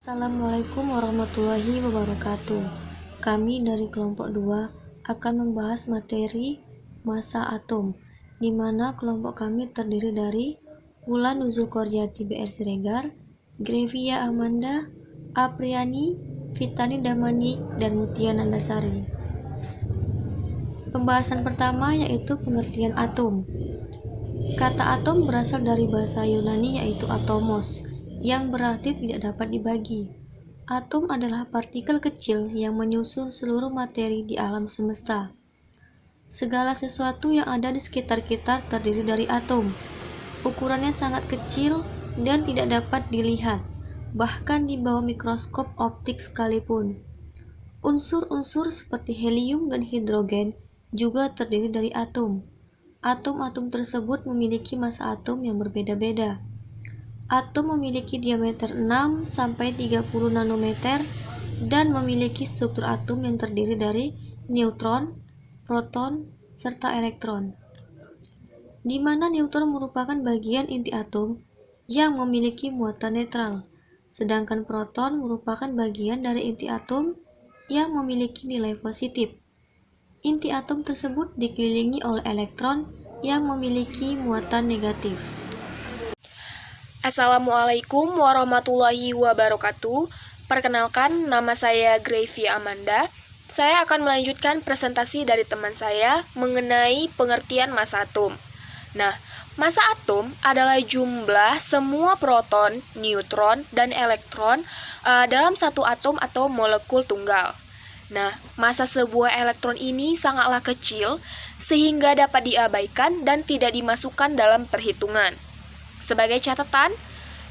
Assalamualaikum warahmatullahi wabarakatuh. Kami dari kelompok 2 akan membahas materi massa atom, di mana kelompok kami terdiri dari Wulan Nuzul Korjati BR Siregar, Grevia Amanda, Apriani, Fitani Damani, dan Mutia Nandasari. Pembahasan pertama yaitu pengertian atom. Kata atom berasal dari bahasa Yunani yaitu atomos, yang berarti tidak dapat dibagi. Atom adalah partikel kecil yang menyusun seluruh materi di alam semesta. Segala sesuatu yang ada di sekitar kita terdiri dari atom. Ukurannya sangat kecil dan tidak dapat dilihat, bahkan di bawah mikroskop optik sekalipun. Unsur-unsur seperti helium dan hidrogen juga terdiri dari atom. Atom-atom tersebut memiliki massa atom yang berbeda-beda. Atom memiliki diameter 6-30 nanometer dan memiliki struktur atom yang terdiri dari neutron, proton, serta elektron. Di mana neutron merupakan bagian inti atom yang memiliki muatan netral, sedangkan proton merupakan bagian dari inti atom yang memiliki nilai positif. Inti atom tersebut dikelilingi oleh elektron yang memiliki muatan negatif. Assalamualaikum warahmatullahi wabarakatuh. Perkenalkan, nama saya Grevia Amanda. Saya akan melanjutkan presentasi dari teman saya mengenai pengertian massa atom. Nah, massa atom adalah jumlah semua proton, neutron, dan elektron dalam satu atom atau molekul tunggal. Nah, massa sebuah elektron ini sangatlah kecil sehingga dapat diabaikan dan tidak dimasukkan dalam perhitungan. Sebagai catatan,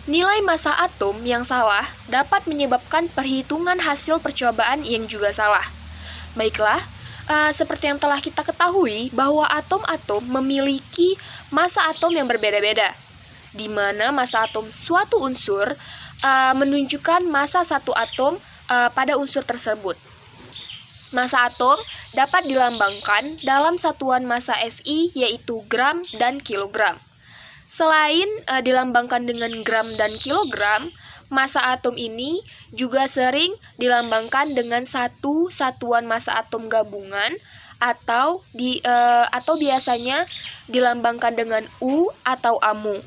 nilai massa atom yang salah dapat menyebabkan perhitungan hasil percobaan yang juga salah. Baiklah, seperti yang telah kita ketahui bahwa atom-atom memiliki massa atom yang berbeda-beda, di mana massa atom suatu unsur menunjukkan massa satu atom pada unsur tersebut. Massa atom dapat dilambangkan dalam satuan massa SI yaitu gram dan kilogram. Selain dilambangkan dengan gram dan kilogram, massa atom ini juga sering dilambangkan dengan satu satuan massa atom gabungan atau biasanya dilambangkan dengan U atau AMU.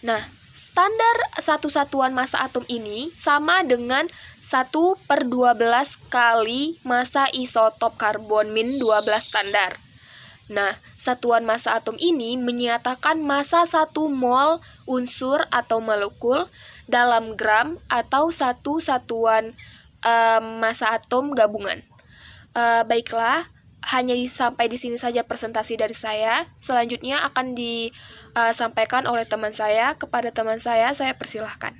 Nah, standar satu satuan massa atom ini sama dengan 1/12 kali massa isotop karbon -12 standar. Nah, satuan massa atom ini menyatakan massa 1 mol unsur atau molekul dalam gram atau satu satuan massa atom gabungan. Baiklah, hanya sampai di sini saja presentasi dari saya. Selanjutnya akan disampaikan oleh teman saya. Kepada teman saya persilahkan.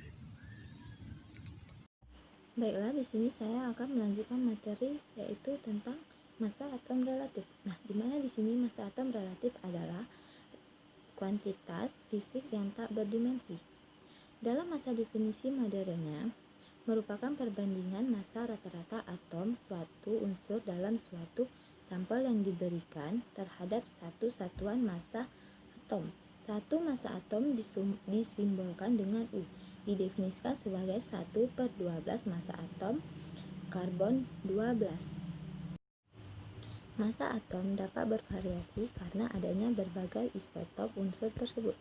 Baiklah, di sini saya akan melanjutkan materi yaitu tentang massa atom relatif. Nah, di mana di sini massa atom relatif adalah kuantitas fisik yang tak berdimensi. Dalam masa definisi modernnya, merupakan perbandingan massa rata-rata atom suatu unsur dalam suatu sampel yang diberikan terhadap satu satuan massa atom. Satu massa atom disimbolkan dengan U, didefinisikan sebagai 1/12 massa atom karbon 12. Massa atom dapat bervariasi karena adanya berbagai isotop unsur tersebut.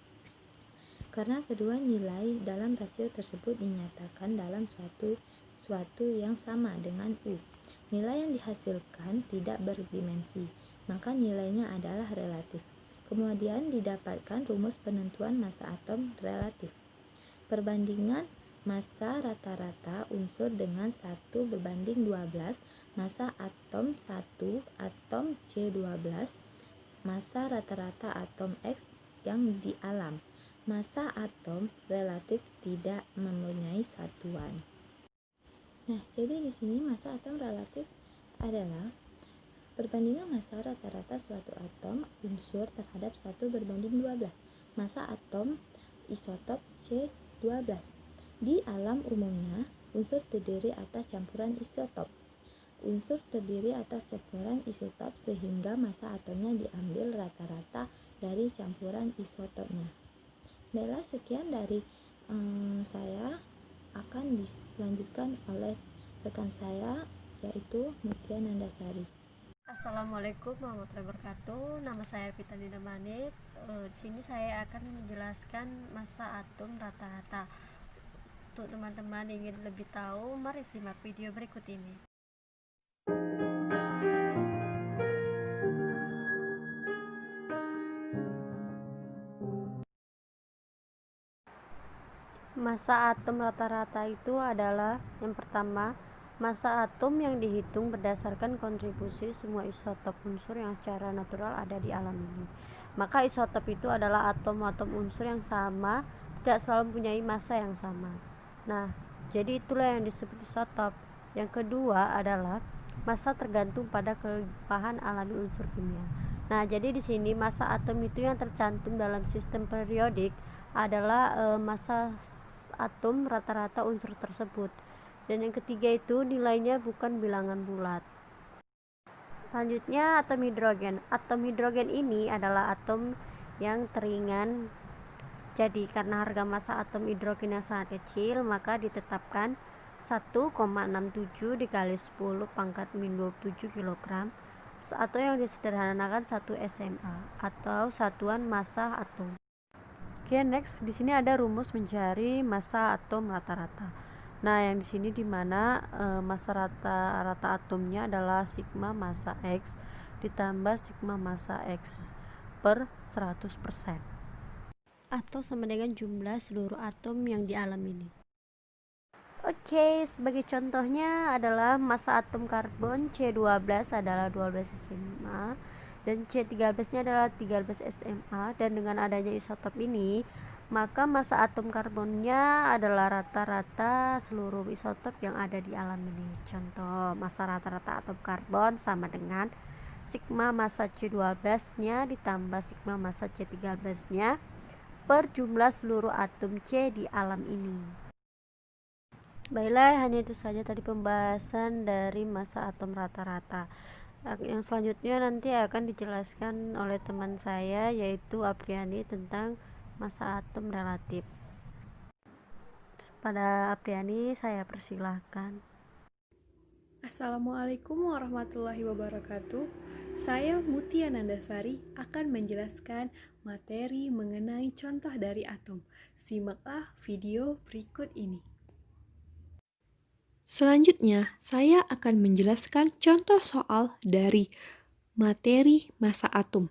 Karena kedua nilai dalam rasio tersebut dinyatakan dalam suatu yang sama dengan U. Nilai yang dihasilkan tidak berdimensi, maka nilainya adalah relatif. Kemudian didapatkan rumus penentuan massa atom relatif. Perbandingan massa rata-rata unsur dengan 1/12, massa atom 1 atom C12, massa rata-rata atom X yang di alam. Massa atom relatif tidak mempunyai satuan. Nah, jadi di sini massa atom relatif adalah perbandingan massa rata-rata suatu atom unsur terhadap 1/12 massa atom isotop C12. Di alam umumnya, unsur terdiri atas campuran isotop. Unsur terdiri atas campuran isotop sehingga massa atomnya diambil rata-rata dari campuran isotopnya. Baiklah, sekian dari saya. akan dilanjutkan oleh rekan saya, yaitu Mutia Nandasari. Assalamualaikum warahmatullahi wabarakatuh. Nama saya Vita Dina Manit. Di sini saya akan menjelaskan massa atom rata-rata. Untuk teman-teman ingin lebih tahu, mari simak video berikut ini. Massa atom rata-rata itu adalah yang pertama, massa atom yang dihitung berdasarkan kontribusi semua isotop unsur yang secara natural ada di alam ini. Maka isotop itu adalah atom-atom unsur yang sama, tidak selalu mempunyai massa yang sama. Nah, jadi itulah yang disebut isotop. Yang kedua adalah massa tergantung pada kelimpahan alami unsur kimia. Nah, jadi di sini massa atom itu yang tercantum dalam sistem periodik adalah massa atom rata-rata unsur tersebut. Dan yang ketiga itu nilainya bukan bilangan bulat. Selanjutnya atom hidrogen. Atom hidrogen ini adalah atom yang teringan. Jadi karena harga massa atom hidrogen yang sangat kecil, maka ditetapkan 1,67 dikali 10 pangkat min 27 kg atau yang disederhanakan 1 SMA atau satuan massa atom. Oke, next di sini ada rumus mencari massa atom rata-rata. Nah, yang di sini dimana massa rata-rata atomnya adalah sigma massa X ditambah sigma massa X per 100% atau sama dengan jumlah seluruh atom yang di alam ini. Oke, sebagai contohnya adalah massa atom karbon C12 adalah 12 SMA dan C13 nya adalah 13 SMA, dan dengan adanya isotop ini maka massa atom karbonnya adalah rata-rata seluruh isotop yang ada di alam ini. Contoh, massa rata-rata atom karbon sama dengan sigma massa C12 nya ditambah sigma massa C13 nya per jumlah seluruh atom C di alam ini. Baiklah, hanya itu saja tadi pembahasan dari massa atom rata-rata. Yang selanjutnya nanti akan dijelaskan oleh teman saya, yaitu Apriani, tentang massa atom relatif. Pada Apriani saya persilahkan. Assalamualaikum warahmatullahi wabarakatuh. Saya Mutia Nandasari akan menjelaskan materi mengenai contoh dari atom. Simaklah video berikut ini. Selanjutnya, saya akan menjelaskan contoh soal dari materi massa atom.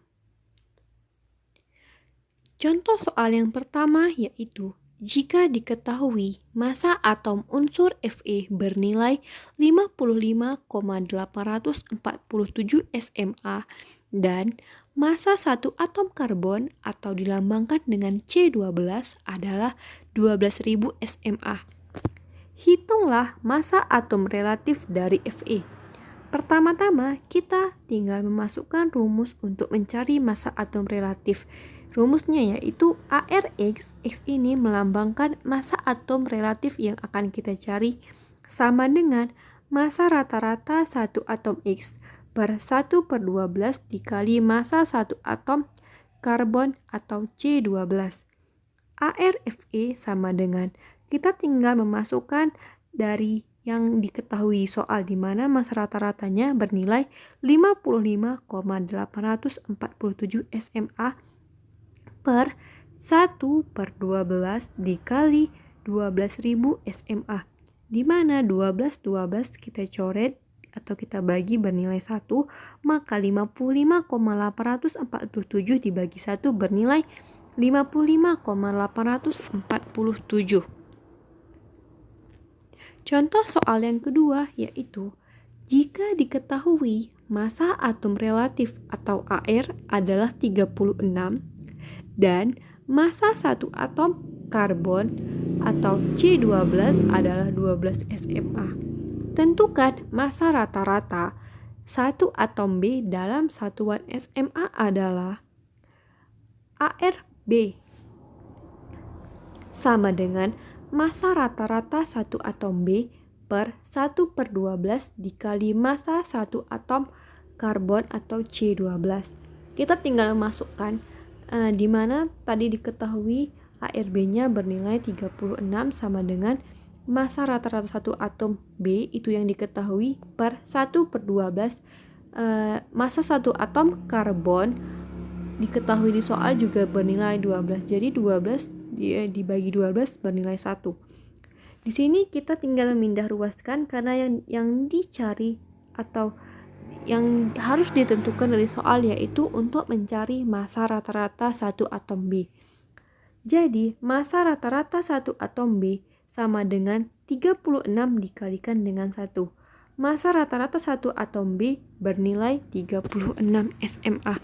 Contoh soal yang pertama yaitu, jika diketahui massa atom unsur Fe bernilai 55,847 SMA dan massa satu atom karbon atau dilambangkan dengan C12 adalah 12.000 SMA. Hitunglah massa atom relatif dari Fe. Pertama-tama, kita tinggal memasukkan rumus untuk mencari massa atom relatif. Rumusnya yaitu ARX, X ini melambangkan massa atom relatif yang akan kita cari, sama dengan massa rata-rata satu atom X per 1/12 dikali massa satu atom karbon atau C12. ARFE sama dengan, kita tinggal memasukkan dari yang diketahui soal di mana massa rata-ratanya bernilai 55,847 SMA per 1/12 dikali 12.000 SMA, di mana 12 kita coret atau kita bagi bernilai 1, maka 55,847 dibagi 1 bernilai 55,847. Contoh soal yang kedua yaitu, jika diketahui massa atom relatif atau AR adalah 36 dan massa satu atom karbon atau C12 adalah 12 SMA. Tentukan massa rata-rata satu atom B dalam satuan SMA adalah ARB sama dengan massa rata-rata satu atom B per 1/12 dikali massa satu atom karbon atau C12. Kita tinggal memasukkan di mana tadi diketahui ARB-nya bernilai 36 sama dengan massa rata-rata satu atom B itu yang diketahui per 1/12. Massa satu atom karbon diketahui di soal juga bernilai 12. Jadi 12 dibagi 12 bernilai 1. Di sini kita tinggal memindah ruaskan karena yang dicari atau yang harus ditentukan dari soal yaitu untuk mencari massa rata-rata satu atom B. Jadi, massa rata-rata satu atom B sama dengan 36 dikalikan dengan 1. Massa rata-rata satu atom B bernilai 36 SMA.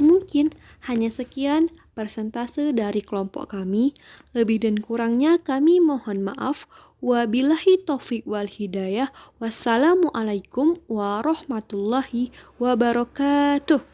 Mungkin hanya sekian persentase dari kelompok kami. Lebih dan kurangnya kami mohon maaf. Wabillahi taufik wal hidayah. Wassalamualaikum warahmatullahi wabarakatuh.